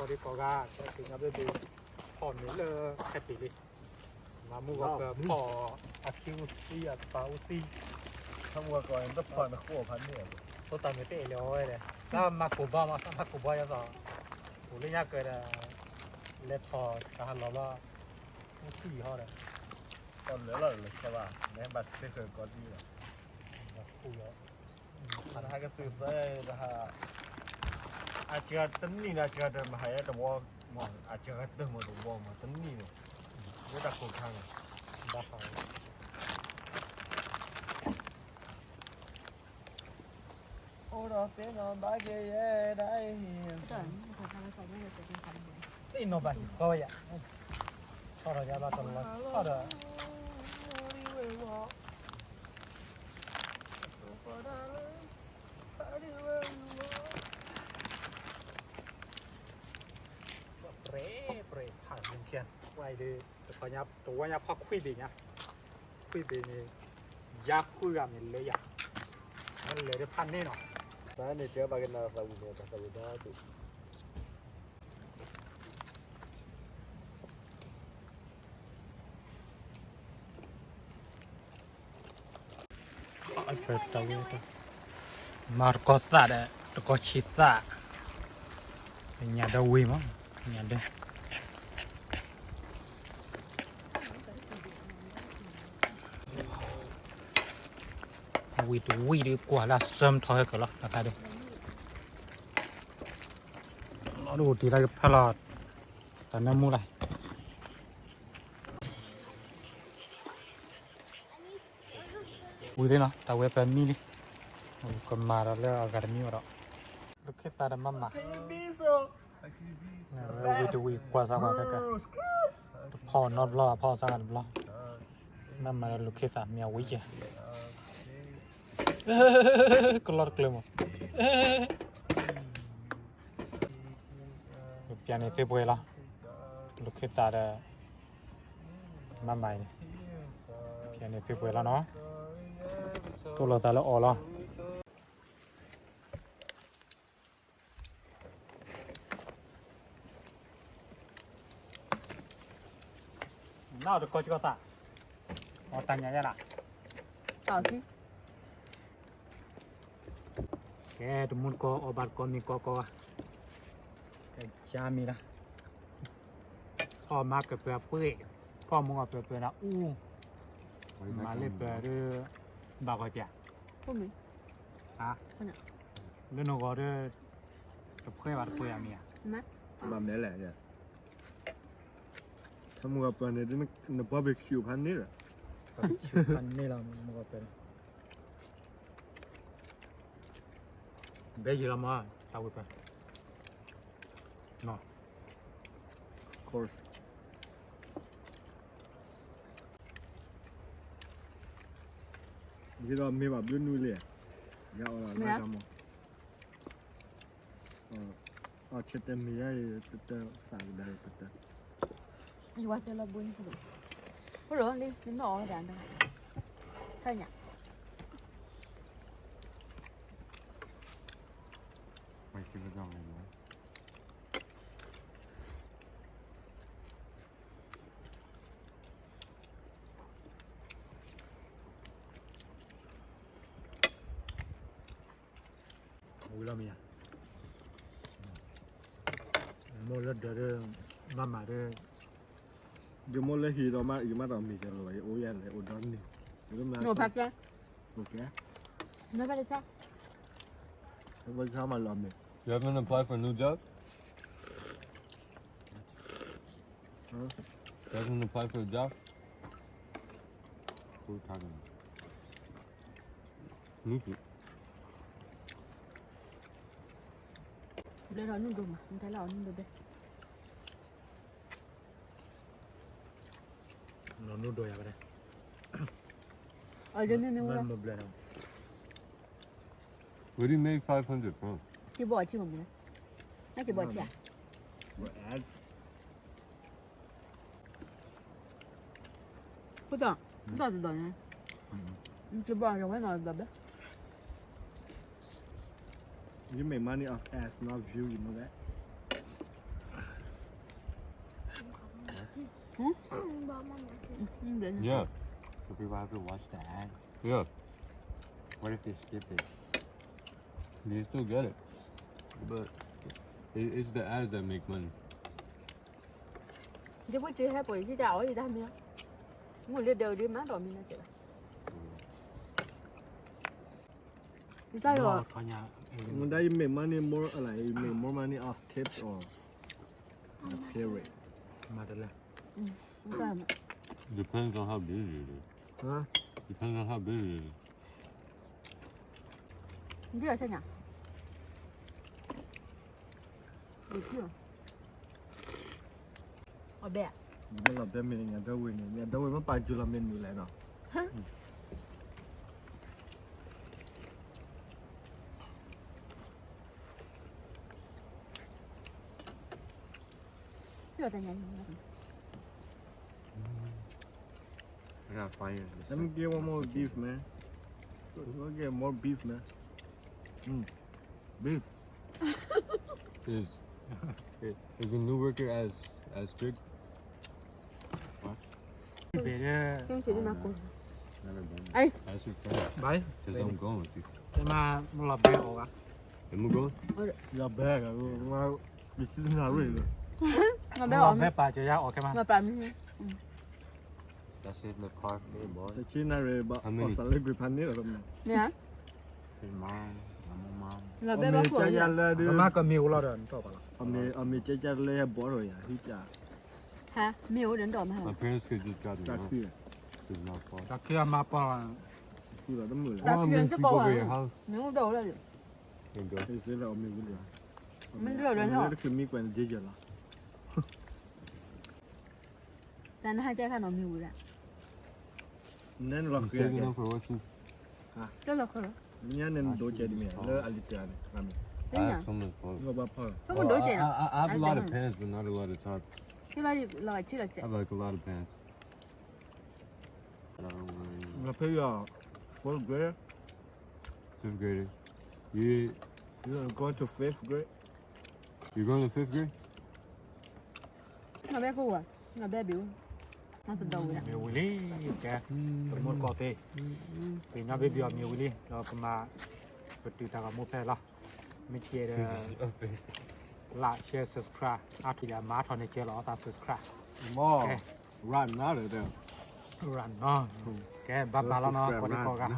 di poga thì nó bị phòn nữa là cái tỷ lệ mà mua cái phò accuracy à accuracy 他们搞人都跑那火盘的， số tầm mới tệ rồi này nó mà cụ bao mà sao cụ bao giờ cụ lấy nhá cái là lấy phò cả hàng lò không gì ho này 到来了是吧？那把这个搞定了。 cụ đó 他那个手势的哈，啊这个等你呢，这个嘛还要得我嘛，啊这个等我得我嘛，等你呢，我咋好看啊？ đã phải ô đó tên nó ba cái gì đây cái nó bạn có vậy sau đó ra ba tuần là sau đóผ่านเทียนไว้ดีตัวยับตัวยับพอคุยดีนะคุยดีนี่ยากคุยกันเลยอ่ะมันเลยได้พันนี่เนาะ Đấy này chưa ba cái nào sao vậy ta sao vậy đó chị. Marcosa đấy, có chisa, nhà đâu quý mà, nhà đây. Quý đi quả là sớm thôi cả lo, là cái đây. Nó đủ tí là cái phải là, ta nên mua lại. Quý đấy nó, tao quay phần mini. Còn mà đó là garmi đó. Lúc khi ta đã mắm mà. Quý qua sao qua cái. Phò nó lo, phò sao nó lo. Mắm mà lúc khi ta mèo quý chứ. Con lọt kêu mà. Bây giờ thì bơi lo. Lúc khi ta đã mắm mày. Bây giờ thì bơi lo nó. Tôi lo sao là ổ lo. Nào được coi chưa ta? Ở tầng nhà ra nào? Tao chứ. Cái tụi muốn có ở ban con mình có cái cha mi đó.พ่อมาเกิดเปลือกเปื่อยพ่อมึงเอาเปลือกนะอู้มาเลยเปลือกด้วยบากจ้ะ Không mấy. ฮะ Không ạ. เรื่องนกด้วยกับเพื่อนบัดเปื่อยมีอ่ะ Mắt. Làm đấy lẻ nhỉ. Thằng mua cái này nó barbecue pan đấy rồi. อันนี้เรามึงเอาเป็นเบย์เรามาตาวไปเนาะ Of course. Cái đó mày bảo biết nuôi lẻ. Gạo là Mẹ? hai trăm không? Chết em mì ấy, chết sạc đây, chết. Đi qua chơi là buồn không được. Có được đi, đến đó là đàn đâu. Sao nhỉ? Mày kêu cái dòng này nữa. Ui lo mi à mua lên để mà để Điều môn lấy gì đó mà ý mà tao mì cho rồi, ôi anh lại ôi đó nè. Ngồi phát ra. Ok. Nói phát ra sao? Vậy sao mà làm này? You haven't applied for a new job? Huh? You haven't applied for a job? What are you talking about? Move it. Đây là nung đồ mà, không thấy là nung đồ đây. nó nuôi đôi à cái này Ở đây mình mua. một lần Where do you make 500 from? Chị bỏ chứ không nhỉ? Nó chị bỏ chị à? What ads? Có đâu? Sao từ đó nhỉ? Chị bỏ rồi phải nói đập đấy. You make money off ads, not view, you know that? Ừ, được. Yeah. So people have to watch the ad. Yeah. What if they skip it? You still get it. But it's the ads that make money. Chứ bữa chị hay bữa chị đào gì đó mình mua lên đều đi má đỏ mình là chị sao รอ rồi ทอนยา มันได้ make money more อะไร make more money off tips or the pay rate มาเดี๋ยวเลย sao mà Depends on how busy it is. ฮะ Depends on how busy it is. đi ở sao nhỉ được chưa ở bè มันเราเป็นยังไงเดวินเนี่ยเดวินมันไปจุฬาเมนอยู่แล้วเนาะ chưa tại nhà I got fire. Let me get one more beef, man. We'll get more beef, man. Beef. Is is the new worker as strict? เบเดอร์ Em chỉ đi mặc quần Never been. ấy As your friend. ไป Because I'm going with you. จะมาหลับเบลออกอ่ะ Am I going? Yeah, bag. This is not real. mà ห bé ลับ ở แม่ป่าจะยาออกแค่มา mà bà mình That shit look car for me, boy. The China real, but How many? also like with honey or something. nè His mom, I'm a mom. là bé Ông bác này của chơi ra ông là แล้วมาก็มิวเราเดินต่อไปละ ông này chơi ra là bỏ rồi à, hít chả, hả miêu đến đỏ mà hả My parents could just drop me chả off. kia, It's not far. จากที่มาปอ kia là tấm mười. Đặt Oh, I'm tiền gonna cho sleep cô over à? your house. miêu đầu là được Here you go. Thế sẽ là ông này cũng được. Mình đưa đến họ. Nó cứ mi quen chơi là. ta nó hai trái khăn nó miêu rồi Nên là I'm kia saving kìa. them for watching. rất là khó Nhá nên đồ chơi đi mẹ, lỡ ăn lít ăn. Làm. thế I nhỉ have so much fun. Nó bao phở. không có đối I diện à have a lot of Ai pants, but not a lot of tops. cái ba đi lòi chứ là I chạy have like a lot of pants. But I don't really. Nó thấy à, fourth grade. 5th grader. You You're going to fifth grade. you're going to 5th grade? nó bé cô à nó bé biểu nó từ đầu rồi đó มิววิลี่แกสมมติกอเฟ่ปีนี้เบบี้มิววิลี่เราก็มาปฏิตากับมูเพลละไม่เชียร์ละเชียร์ subscribe อาทิตย์มาทอนในเชียร์เราตาม subscribe More. Okay. Run out of there. รันเนาะแกบ้าๆแล้วเนาะคนที่พอกัน